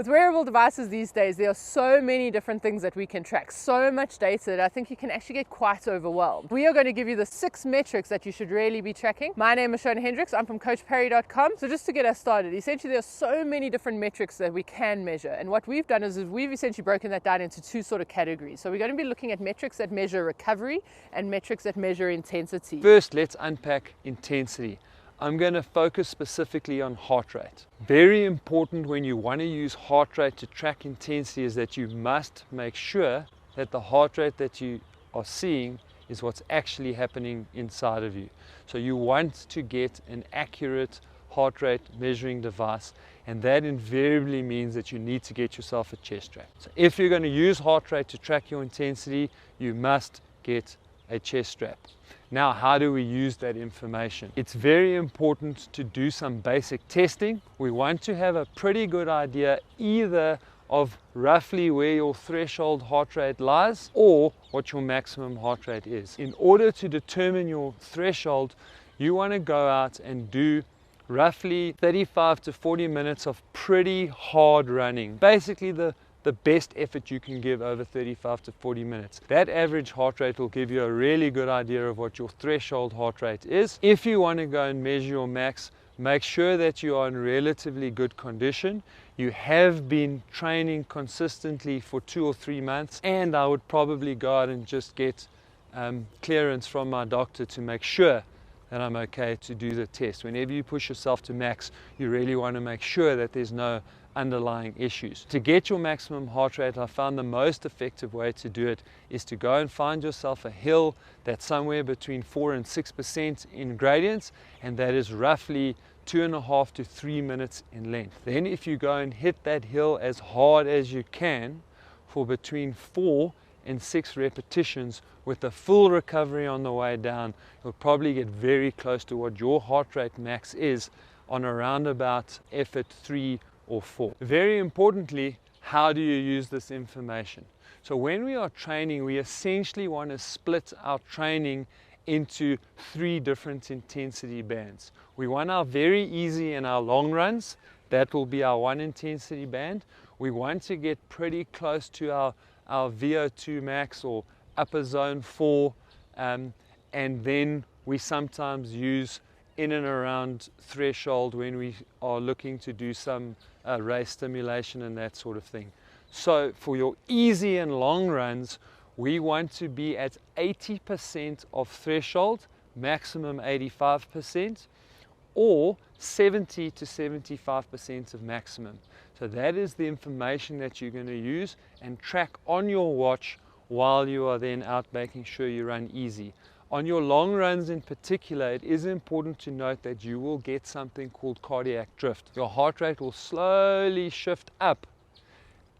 With wearable devices these days, there are so many different things that we can track, so much data that I think you can actually get quite overwhelmed. We are going to give you the 6 metrics that you should really be tracking. My name is Shona Hendricks, I'm from CoachParry.com. So just to get us started, essentially there are so many different metrics that we can measure, and what we've done is we've essentially broken that down into 2 sort of categories. So we're going to be looking at metrics that measure recovery and metrics that measure intensity. First, let's unpack intensity. I'm going to focus specifically on heart rate. Very important when you want to use heart rate to track intensity is that you must make sure that the heart rate that you are seeing is what's actually happening inside of you. So you want to get an accurate heart rate measuring device, and that invariably means that you need to get yourself a chest strap. So if you're going to use heart rate to track your intensity, you must get a chest strap. Now, how do we use that information? It's very important to do some basic testing. We want to have a pretty good idea either of roughly where your threshold heart rate lies or what your maximum heart rate is. In order to determine your threshold, you want to go out and do roughly 35 to 40 minutes of pretty hard running. Basically the best effort you can give over 35 to 40 minutes. That average heart rate will give you a really good idea of what your threshold heart rate is. If you want to go and measure your max, make sure that you are in relatively good condition. You have been training consistently for 2 or 3 months, and I would probably go out and just get clearance from my doctor to make sure that I'm okay to do the test. Whenever you push yourself to max, you really want to make sure that there's no underlying issues. To get your maximum heart rate, I found the most effective way to do it is to go and find yourself a hill that's somewhere between 4 and 6% in gradients, and that is roughly 2.5 to 3 minutes in length. Then if you go and hit that hill as hard as you can for between 4 and 6 repetitions with a full recovery on the way down, you'll probably get very close to what your heart rate max is on around about effort 3 or 4. Very importantly, how do you use this information? So when we are training, we essentially want to split our training into 3 different intensity bands. We want our very easy and our long runs. That will be our 1 intensity band. We want to get pretty close to our VO2 max or upper zone 4, and then we sometimes use in and around threshold when we are looking to do some race stimulation and that sort of thing. So for your easy and long runs, we want to be at 80% of threshold, maximum 85%, or 70 to 75% of maximum. So that is the information that you're going to use and track on your watch while you are then out making sure you run easy. On your long runs in particular, it is important to note that you will get something called cardiac drift. Your heart rate will slowly shift up,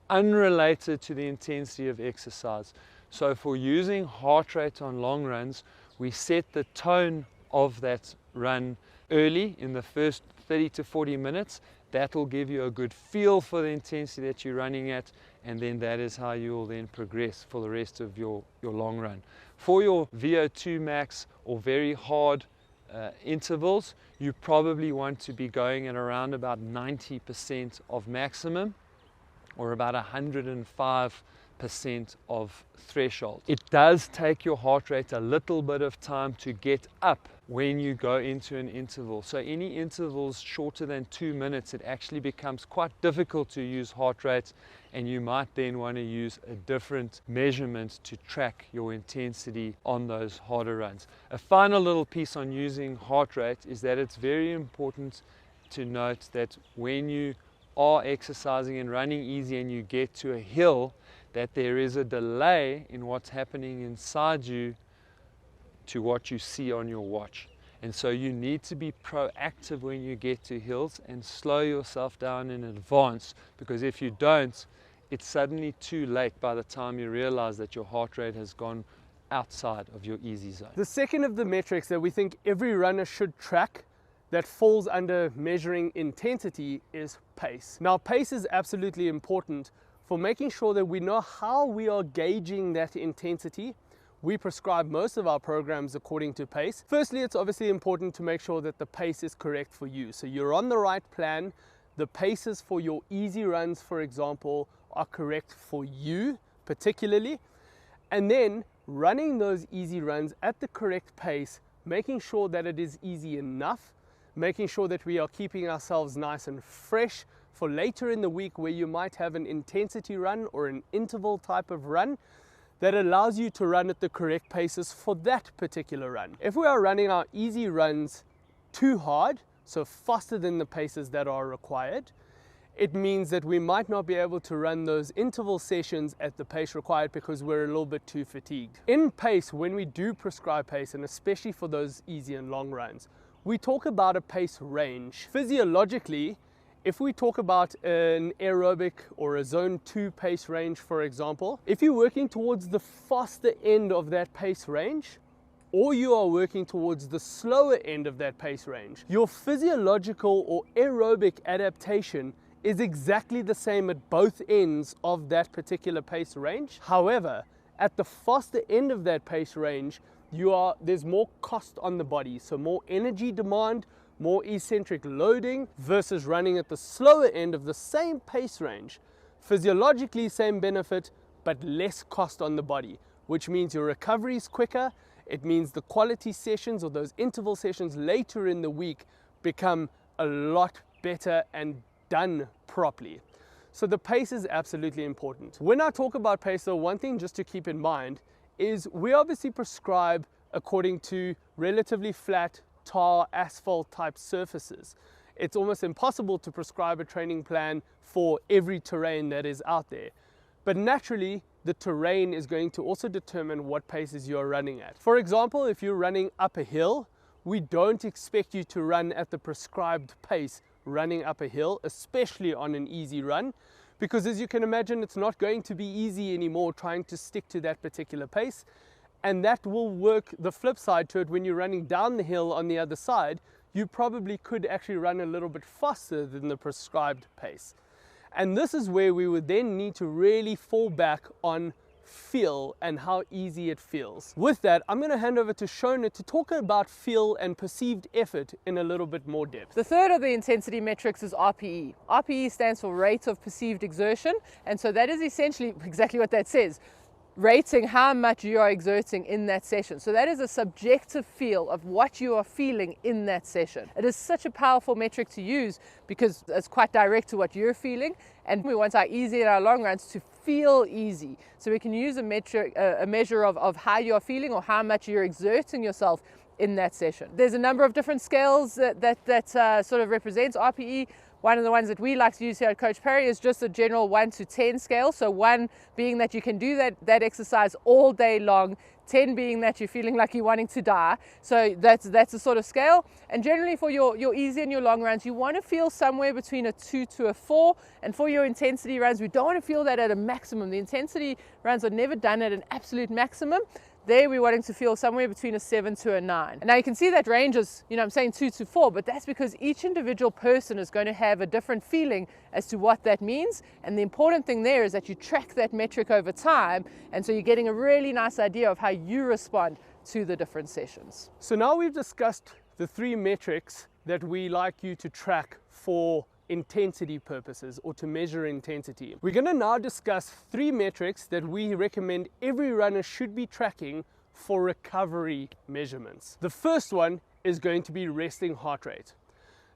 unrelated to the intensity of exercise. So for using heart rate on long runs, we set the tone of that run early in the first 30 to 40 minutes. That will give you a good feel for the intensity that you're running at, and then that is how you will then progress for the rest of your long run. For your VO2 max or very hard intervals, you probably want to be going at around about 90% of maximum or about 105% of threshold. It does take your heart rate a little bit of time to get up when you go into an interval. So any intervals shorter than 2 minutes, it actually becomes quite difficult to use heart rate, and you might then want to use a different measurement to track your intensity on those harder runs. A final little piece on using heart rate is that it's very important to note that when you are exercising and running easy and you get to a hill, that there is a delay in what's happening inside you to what you see on your watch. And so you need to be proactive when you get to hills and slow yourself down in advance, because if you don't, it's suddenly too late by the time you realize that your heart rate has gone outside of your easy zone. The second of the metrics that we think every runner should track that falls under measuring intensity is pace. Now, pace is absolutely important for making sure that we know how we are gauging that intensity. We prescribe most of our programs according to pace. Firstly, it's obviously important to make sure that the pace is correct for you. So you're on the right plan, the paces for your easy runs, for example, are correct for you particularly, and then running those easy runs at the correct pace, making sure that it is easy enough, making sure that we are keeping ourselves nice and fresh for later in the week where you might have an intensity run or an interval type of run that allows you to run at the correct paces for that particular run. If we are running our easy runs too hard, so faster than the paces that are required, it means that we might not be able to run those interval sessions at the pace required because we're a little bit too fatigued. In pace, when we do prescribe pace, and especially for those easy and long runs, we talk about a pace range. Physiologically, if we talk about an aerobic or a zone 2 pace range, for example, if you're working towards the faster end of that pace range, or you are working towards the slower end of that pace range, your physiological or aerobic adaptation is exactly the same at both ends of that particular pace range. However, at the faster end of that pace range, there's more cost on the body, so more energy demand, more eccentric loading versus running at the slower end of the same pace range. Physiologically, same benefit, but less cost on the body, which means your recovery is quicker. It means the quality sessions or those interval sessions later in the week become a lot better and done properly. So the pace is absolutely important. When I talk about pace, though, one thing just to keep in mind is we obviously prescribe according to relatively flat tar, asphalt type surfaces. It's almost impossible to prescribe a training plan for every terrain that is out there. But naturally, the terrain is going to also determine what paces you're running at. For example, if you're running up a hill, we don't expect you to run at the prescribed pace running up a hill, especially on an easy run, because as you can imagine, it's not going to be easy anymore trying to stick to that particular pace. And that will work the flip side to it. When you're running down the hill on the other side, you probably could actually run a little bit faster than the prescribed pace. And this is where we would then need to really fall back on feel and how easy it feels. With that, I'm going to hand over to Shona to talk about feel and perceived effort in a little bit more depth. The third of the intensity metrics is RPE. RPE stands for rate of perceived exertion, and so that is essentially exactly what that says. Rating how much you are exerting in that session. So that is a subjective feel of what you are feeling in that session. It is such a powerful metric to use because it's quite direct to what you're feeling, and we want our easy and our long runs to feel easy. So we can use a measure of how you're feeling or how much you're exerting yourself in that session. There's a number of different scales that sort of represents RPE. One of the ones that we like to use here at Coach Parry is just a general 1 to 10 scale. So 1 being that you can do that exercise all day long, 10 being that you're feeling like you're wanting to die. So that's a sort of scale. And generally for your easy and your long runs, you want to feel somewhere between a 2 to a 4. And for your intensity runs, we don't want to feel that at a maximum. The intensity runs are never done at an absolute maximum. There we're wanting to feel somewhere between a 7 to a 9. And now you can see that range is, I'm saying 2 to 4, but that's because each individual person is going to have a different feeling as to what that means. And the important thing there is that you track that metric over time, and so you're getting a really nice idea of how you respond to the different sessions. So now we've discussed the 3 metrics that we like you to track for intensity purposes or to measure intensity. We're going to now discuss 3 metrics that we recommend every runner should be tracking for recovery measurements. The first one is going to be resting heart rate.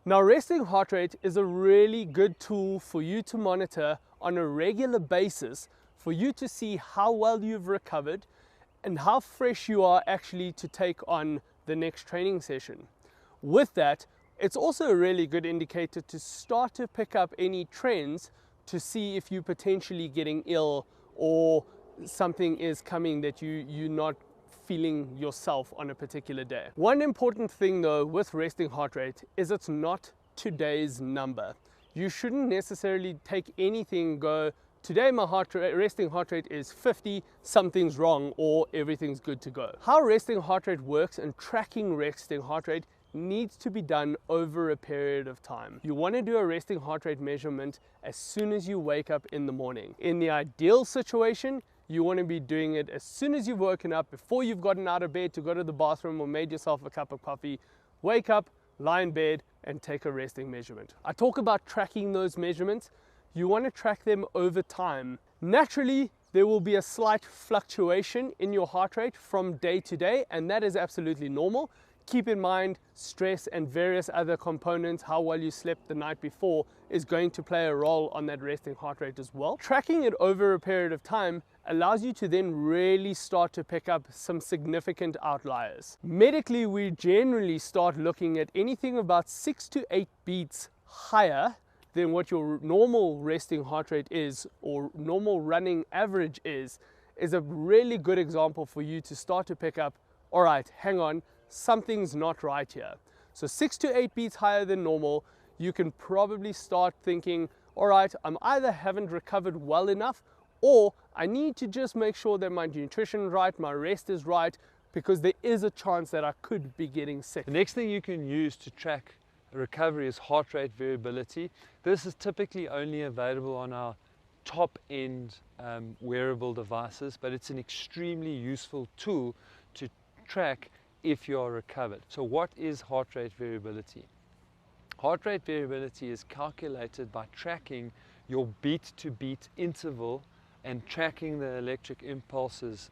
Now, resting heart rate is a really good tool for you to monitor on a regular basis, for you to see how well you've recovered and how fresh you are actually to take on the next training session. With that, it's also a really good indicator to start to pick up any trends to see if you're potentially getting ill or something is coming that you're not feeling yourself on a particular day. One important thing though with resting heart rate is it's not today's number. You shouldn't necessarily take anything and go, today my resting heart rate is 50, something's wrong, or everything's good to go. How resting heart rate works and tracking resting heart rate needs to be done over a period of time. You want to do a resting heart rate measurement as soon as you wake up in the morning. In the ideal situation, you want to be doing it as soon as you've woken up, before you've gotten out of bed to go to the bathroom or made yourself a cup of coffee. Wake up, lie in bed, and take a resting measurement. I talk about tracking those measurements. You want to track them over time. Naturally, there will be a slight fluctuation in your heart rate from day to day, and that is absolutely normal. Keep in mind, stress and various other components, how well you slept the night before, is going to play a role on that resting heart rate as well. Tracking it over a period of time allows you to then really start to pick up some significant outliers. Medically, we generally start looking at anything about 6 to 8 beats higher than what your normal resting heart rate is, or normal running average is a really good example for you to start to pick up, all right, hang on, something's not right here. So 6 to 8 beats higher than normal, you can probably start thinking, all right, I'm either haven't recovered well enough, or I need to just make sure that my nutrition is right, my rest is right, because there is a chance that I could be getting sick. The next thing you can use to track recovery is heart rate variability. This is typically only available on our top end wearable devices, but it's an extremely useful tool to track if you are recovered. So what is heart rate variability? Heart rate variability is calculated by tracking your beat to beat interval and tracking the electric impulses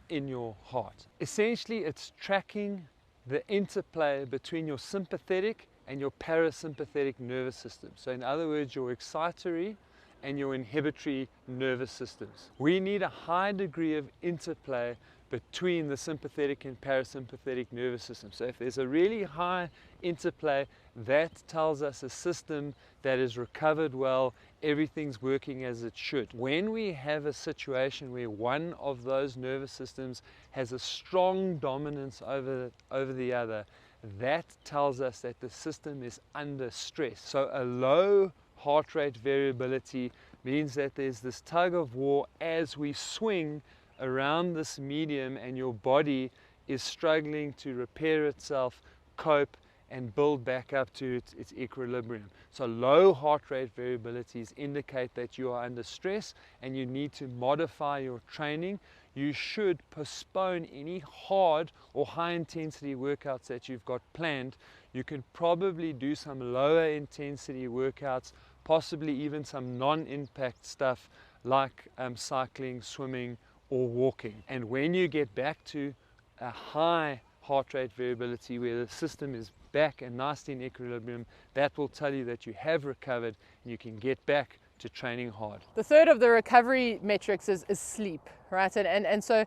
in your heart. Essentially, it's tracking the interplay between your sympathetic and your parasympathetic nervous system. So in other words, your excitatory and your inhibitory nervous systems. We need a high degree of interplay between the sympathetic and parasympathetic nervous system. So if there's a really high interplay, that tells us a system that is recovered well, everything's working as it should. When we have a situation where one of those nervous systems has a strong dominance over the other, that tells us that the system is under stress. So a low heart rate variability means that there's this tug of war as we swing around this medium, and your body is struggling to repair itself, cope, and build back up to its equilibrium. So low heart rate variabilities indicate that you are under stress and you need to modify your training. You should postpone any hard or high intensity workouts that you've got planned. You can probably do some lower intensity workouts, possibly even some non-impact stuff like cycling, swimming, or walking. And when you get back to a high heart rate variability where the system is back and nicely in equilibrium, that will tell you that you have recovered and you can get back to training hard. The third of the recovery metrics is sleep, right? And so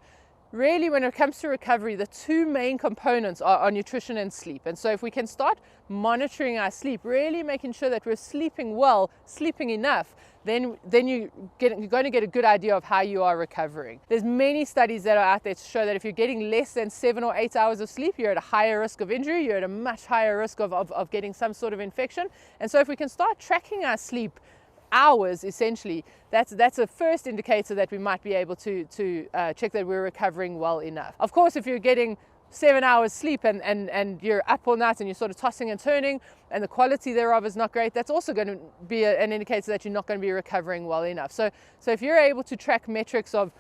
really when it comes to recovery, the two main components are nutrition and sleep. And so if we can start monitoring our sleep, really making sure that we're sleeping well, sleeping enough, then you're going to get a good idea of how you are recovering. There's many studies that are out there to show that if you're getting less than 7 or 8 hours of sleep, you're at a higher risk of injury, you're at a much higher risk of getting some sort of infection. And so if we can start tracking our sleep hours, essentially, that's a first indicator that we might be able to check that we're recovering well enough. Of course, if you're getting 7 hours sleep and you're up all night and you're sort of tossing and turning and the quality thereof is not great, that's also going to be an indicator that you're not going to be recovering well enough. So if you're able to track metrics of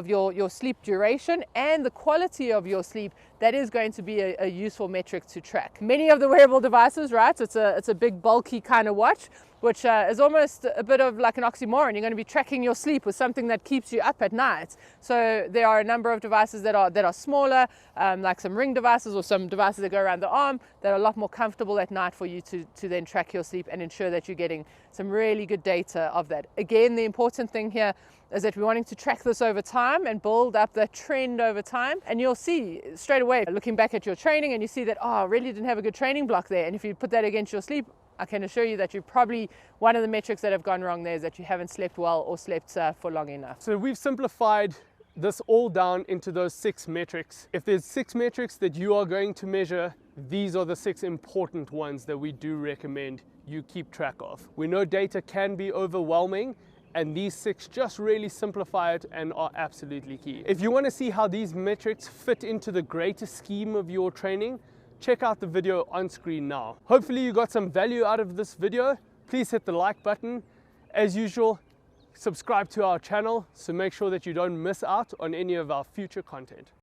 your sleep duration and the quality of your sleep, that is going to be a useful metric to track. Many of the wearable devices, right, it's a big bulky kind of watch, which is almost a bit of like an oxymoron. You're going to be tracking your sleep with something that keeps you up at night. So there are a number of devices that are smaller, like some ring devices or some devices that go around the arm that are a lot more comfortable at night for you to then track your sleep and ensure that you're getting some really good data of that. Again, the important thing here is that we're wanting to track this over time and build up that trend over time. And you'll see straight away, looking back at your training, and you see that, oh, I really didn't have a good training block there. And if you put that against your sleep, I can assure you that you're probably, one of the metrics that have gone wrong there is that you haven't slept well or slept for long enough. So we've simplified this all down into those 6 metrics. If there's 6 metrics that you are going to measure, these are the 6 important ones that we do recommend you keep track of. We know data can be overwhelming, and these 6 just really simplify it and are absolutely key. If you want to see how these metrics fit into the greater scheme of your training, check out the video on screen now. Hopefully you got some value out of this video. Please hit the like button. As usual, subscribe to our channel so make sure that you don't miss out on any of our future content.